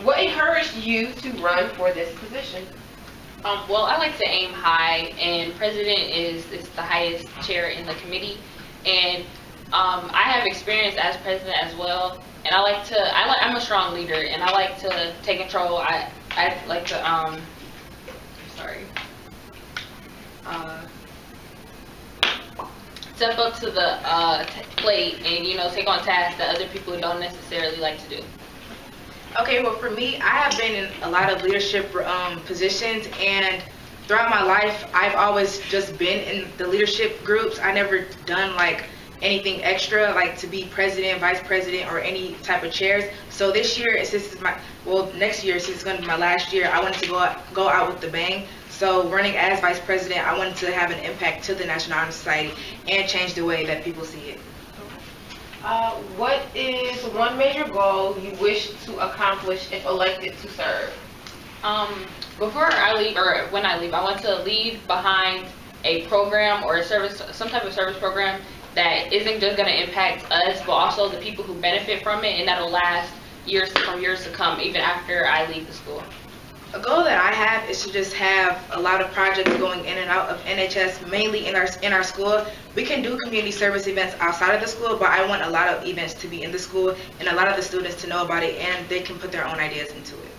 What encouraged you to run for this position? Well, I like to aim high, and president is the highest chair in the committee, and I have experience as president as well, and I'm a strong leader, and I like to take control. I like to step up to the plate and take on tasks that other people don't necessarily like to do. Okay, well for me, I have been in a lot of leadership positions, and throughout my life, I've always just been in the leadership groups. I never done like anything extra, like to be president, vice president, or any type of chairs. So this year, next year, since it's going to be my last year, I wanted to go out with the bang. So running as vice president, I wanted to have an impact to the National Honor Society and change the way that people see it. What is one major goal you wish to accomplish if elected to serve? Before I leave, or when I leave, I want to leave behind a program or a service, some type of service program that isn't just going to impact us, but also the people who benefit from it, and that'll last years to come, even after I leave the school. A goal that I have is to just have a lot of projects going in and out of NHS, mainly in our school. We can do community service events outside of the school, but I want a lot of events to be in the school and a lot of the students to know about it, and they can put their own ideas into it.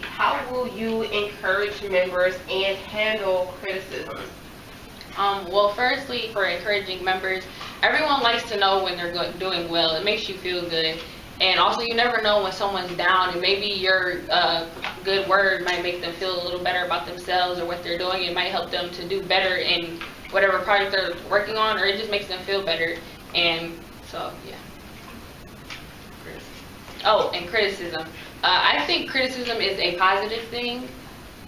How will you encourage members and handle criticism? Well, firstly, for encouraging members, everyone likes to know when they're doing well. It makes you feel good. And also, you never know when someone's down, and maybe your good word might make them feel a little better about themselves or what they're doing. It might help them to do better in whatever project they're working on, or it just makes them feel better. And so, yeah. Oh, and criticism. I think criticism is a positive thing.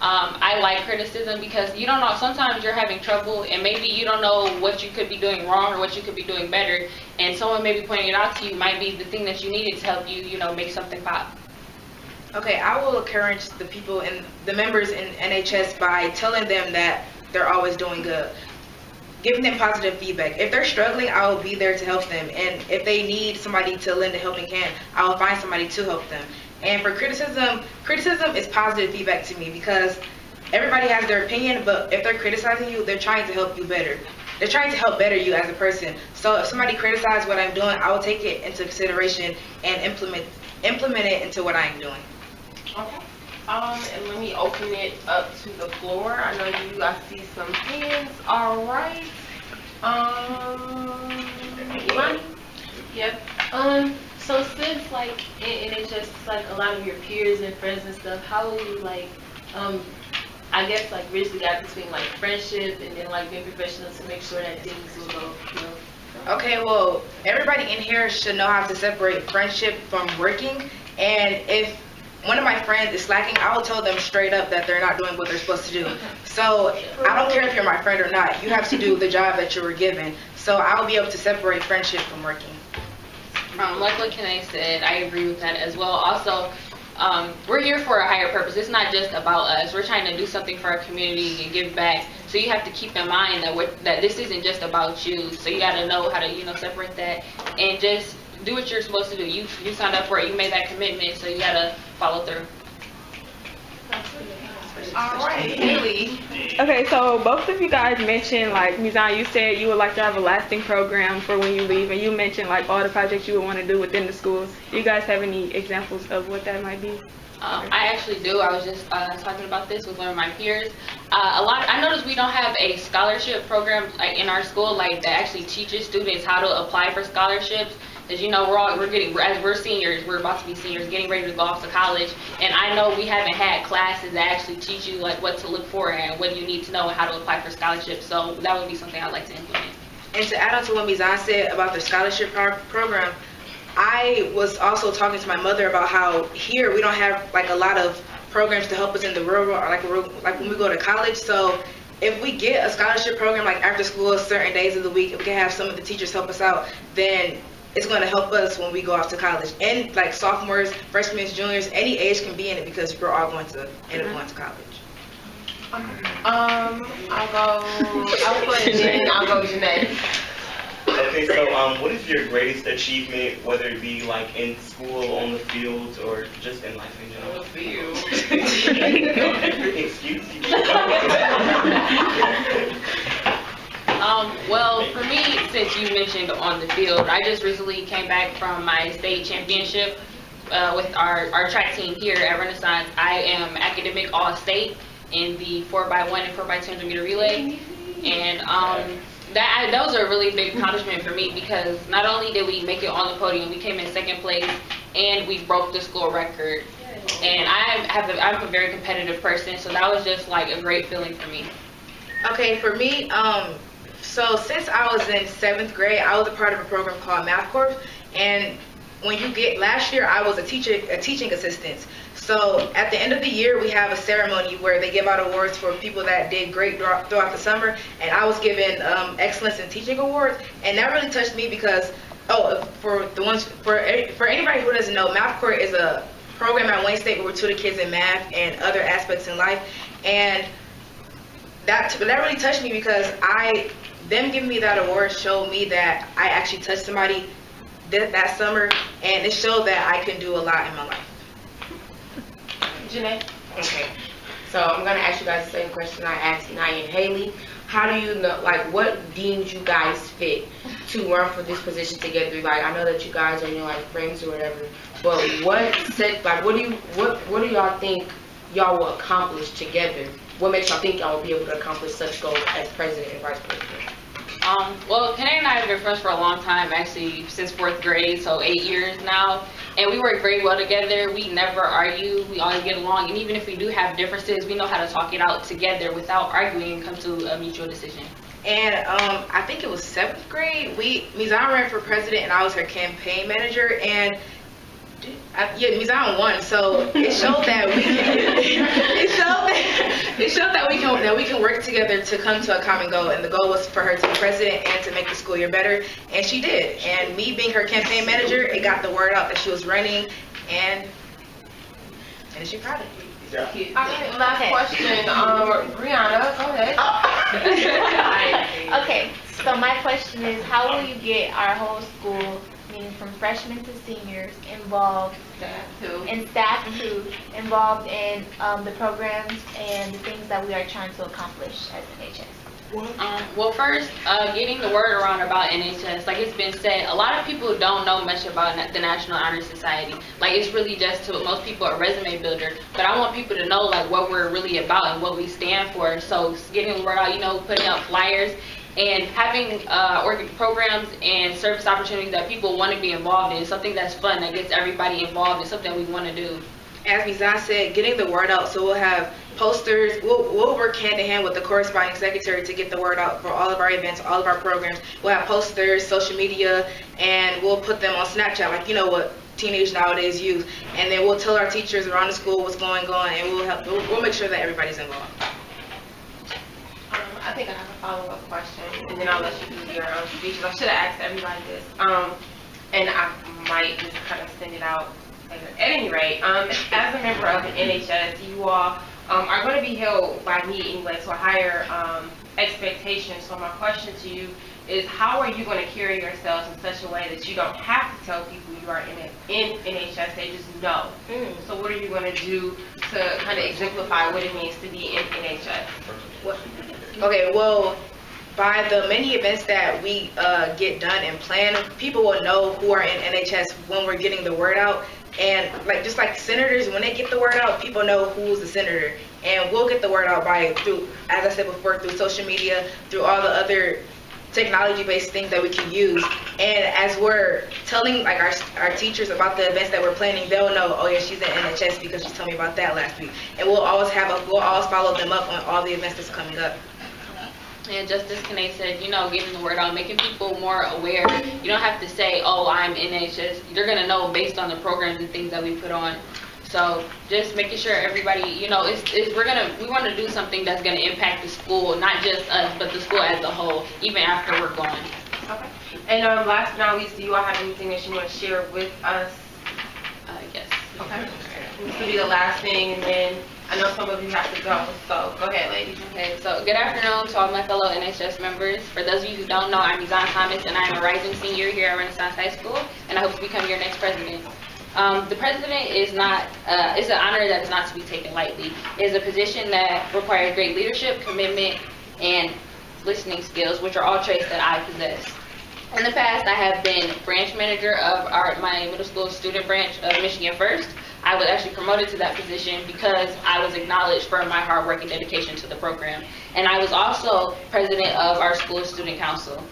I like criticism because you don't know, sometimes you're having trouble and maybe you don't know what you could be doing wrong or what you could be doing better, and someone maybe pointing it out to you might be the thing that you needed to help you, make something pop. Okay, I will encourage the people and the members in NHS by telling them that they're always doing good. Giving them positive feedback. If they're struggling, I will be there to help them, and if they need somebody to lend a helping hand, I will find somebody to help them. And for criticism is positive feedback to me, because everybody has their opinion, but if they're criticizing you, they're trying to help you better. They're trying to help better you as a person. So if somebody criticizes what I'm doing, I will take it into consideration and implement it into what I'm doing. Okay. And let me open it up to the floor. I know I see some hands. All right. Imani? Yep. So since like in NHS, like a lot of your peers and friends and stuff, how will you I guess like bridge the gap between like friendship and then like being professional to make sure that things will go, Okay, well, everybody in here should know how to separate friendship from working, and if one of my friends is slacking, I will tell them straight up that they're not doing what they're supposed to do. So I don't care if you're my friend or not, you have to do the job that you were given. So I will be able to separate friendship from working. Like what Kene said, I agree with that as well. Also, we're here for a higher purpose. It's not just about us. We're trying to do something for our community and give back. So you have to keep in mind that this isn't just about you. So you got to know how to separate that and just do what you're supposed to do. You signed up for it. You made that commitment. So you got to follow through. All right, Haley. Okay, so both of you guys mentioned, like, Mizan, you said you would like to have a lasting program for when you leave, and you mentioned like all the projects you would want to do within the school. Do you guys have any examples of what that might be? I actually do. I was just talking about this with one of my peers. I noticed we don't have a scholarship program in our school that actually teaches students how to apply for scholarships. As you know, we're seniors, we're about to be seniors, getting ready to go off to college, and I know we haven't had classes that actually teach you what to look for and what you need to know and how to apply for scholarships. So that would be something I'd like to implement. And to add on to what Mizan said about the scholarship program, I was also talking to my mother about how here we don't have a lot of programs to help us in the rural, or like when we go to college. So if we get a scholarship program after school, certain days of the week, if we can have some of the teachers help us out, then it's going to help us when we go off to college. And sophomores, freshmen, juniors, any age can be in it because we're all going to end up going to college. I'll go Janae. Okay, so what is your greatest achievement, whether it be like in school, on the field, or just in life in general? On the field. Excuse you. Well, for me, since you mentioned on the field, I just recently came back from my state championship with our track team here at Renaissance. I am academic all-state in the 4x1 and 4x200 meter relay, and that was a really big accomplishment for me because not only did we make it on the podium, we came in second place, and we broke the school record. And I'm a very competitive person, so that was just like a great feeling for me. Okay, for me, so since I was in 7th grade, I was a part of a program called Math Corps, and last year I was a teaching assistant. So at the end of the year, we have a ceremony where they give out awards for people that did great throughout the summer, and I was given Excellence in Teaching Awards, and that really touched me because, for anybody who doesn't know, Math Corps is a program at Wayne State where we tutor kids in math and other aspects in life, and that really touched me because them giving me that award showed me that I actually touched somebody that summer, and it showed that I can do a lot in my life. Janae? Okay, so I'm gonna ask you guys the same question I asked Naya and Haley. How do you know, like, what deemed you guys fit to run for this position together? Like, I know that you guys are, like friends or whatever, but what do y'all think y'all will accomplish together? What makes y'all think y'all will be able to accomplish such goals as president and vice president? Well, Kene and I have been friends for a long time, actually since 4th grade, so 8 years now. And we work very well together. We never argue. We always get along. And even if we do have differences, we know how to talk it out together without arguing and come to a mutual decision. And I think it was 7th grade. Mizan ran for president, and I was her campaign manager. And Mizan won, so it showed that we can work together to come to a common goal. And the goal was for her to be president and to make the school year better, and she did. And me being her campaign manager, it got the word out that she was running, and she's proud of me. Yeah. All right, last question. Brianna, go ahead. Okay, so my question is, how will you get our whole school, meaning from freshmen to seniors, involved, and staff too, involved in the programs and the things that we are trying to accomplish as NHS? Well, first, getting the word around about NHS. Like it's been said, a lot of people don't know much about the National Honor Society. Like it's really just, to most people, a resume builder. But I want people to know like what we're really about and what we stand for. So getting the word out, putting out flyers and having programs and service opportunities that people want to be involved in. Something that's fun, that gets everybody involved in something we want to do. As Mizan said, getting the word out. So we'll have posters. We'll work hand in hand with the corresponding secretary to get the word out for all of our events, all of our programs. We'll have posters, social media, and we'll put them on Snapchat, like what teenagers nowadays use. And then we'll tell our teachers around the school what's going on, and we'll make sure that everybody's involved. I think I have a follow-up question, and then I'll let you do your own speeches. I should have asked everybody this, and I might just kind of send it out. At any rate, as a member of the NHS, you all are going to be held by me anyway to a higher expectation. So my question to you is, how are you going to carry yourselves in such a way that you don't have to tell people you are in NHS, they just know? So what are you going to do to kind of exemplify what it means to be in NHS? Okay, well, by the many events that we get done and plan, people will know who are in NHS when we're getting the word out. And just like senators, when they get the word out, people know who's the senator. And we'll get the word out through, as I said before, through social media, through all the other technology-based things that we can use. And as we're telling our teachers about the events that we're planning, they'll know, oh yeah, she's in NHS because she told me about that last week. And we'll always follow them up on all the events that's coming up. And just as Kene said, getting the word out, making people more aware. You don't have to say, oh, I'm NHS. You're going to know based on the programs and things that we put on. So just making sure everybody, we want to do something that's going to impact the school, not just us, but the school as a whole, even after we're gone. Okay. And last but not least, do you all have anything that you want to share with us? Yes. Okay. This will be the last thing, and then I know some of you have to go, so go ahead, ladies. Okay, so good afternoon to all my fellow NHS members. For those of you who don't know, I'm Mizan Thomas, and I am a rising senior here at Renaissance High School, and I hope to become your next president. The president is not, is an honor that is not to be taken lightly. It is a position that requires great leadership, commitment, and listening skills, which are all traits that I possess. In the past, I have been branch manager of my middle school student branch of Michigan First. I was actually promoted to that position because I was acknowledged for my hard work and dedication to the program. And I was also president of our school student council.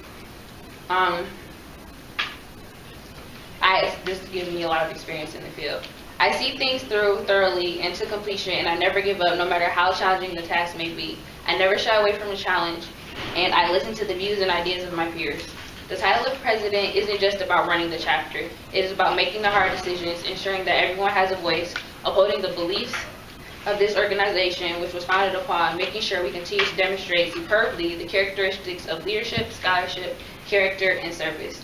This gives me a lot of experience in the field. I see things through thoroughly and to completion, and I never give up no matter how challenging the task may be. I never shy away from a challenge, and I listen to the views and ideas of my peers. The title of president isn't just about running the chapter. It is about making the hard decisions, ensuring that everyone has a voice, upholding the beliefs of this organization, which was founded upon making sure we continue to demonstrate superbly the characteristics of leadership, scholarship, character, and service.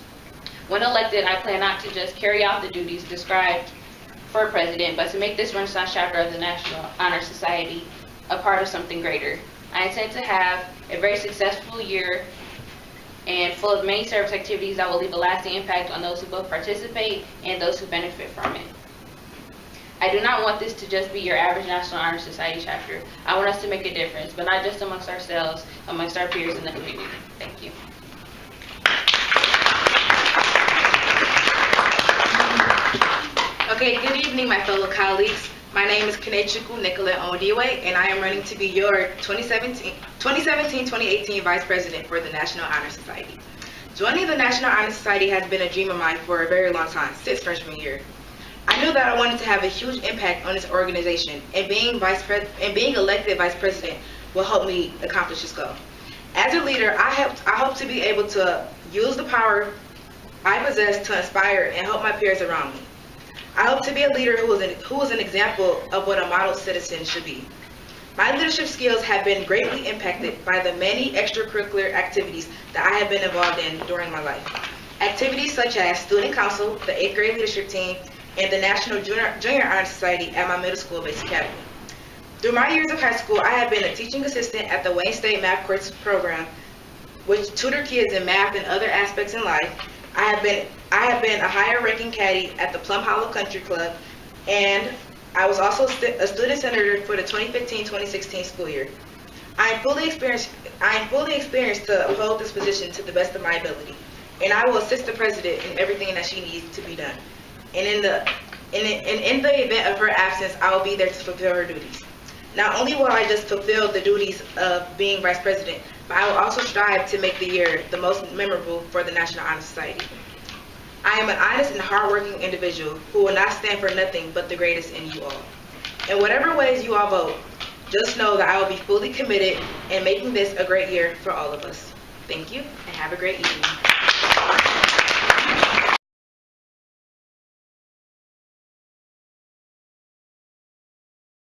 When elected, I plan not to just carry out the duties described for president, but to make this Renaissance chapter of the National Honor Society a part of something greater. I intend to have a very successful year and full of many service activities that will leave a lasting impact on those who both participate and those who benefit from it. I do not want this to just be your average National Honor Society chapter. I want us to make a difference, but not just amongst ourselves, amongst our peers in the community. Thank you. Okay, good evening, my fellow colleagues. My name is Kene Onwudiwe, and I am running to be your 2017-2018 Vice President for the National Honor Society. Joining the National Honor Society has been a dream of mine for a very long time, since freshman year. I knew that I wanted to have a huge impact on this organization, and being elected Vice President will help me accomplish this goal. As a leader, I hope to be able to use the power I possess to inspire and help my peers around me. I hope to be a leader who is an example of what a model citizen should be. My leadership skills have been greatly impacted by the many extracurricular activities that I have been involved in during my life. Activities such as Student Council, the 8th grade leadership team, and the National Junior Honor Society at my middle school basic academy. Through my years of high school, I have been a teaching assistant at the Wayne State Math Course program, which tutor kids in math and other aspects in life. I have been a higher ranking caddy at the Plum Hollow Country Club, and I was also a student senator for the 2015-2016 school year. I am fully experienced to uphold this position to the best of my ability, and I will assist the president in everything that she needs to be done. And in the event of her absence, I will be there to fulfill her duties. Not only will I just fulfill the duties of being Vice President, but I will also strive to make the year the most memorable for the National Honor Society. I am an honest and hardworking individual who will not stand for nothing but the greatest in you all. In whatever ways you all vote, just know that I will be fully committed in making this a great year for all of us. Thank you, and have a great evening.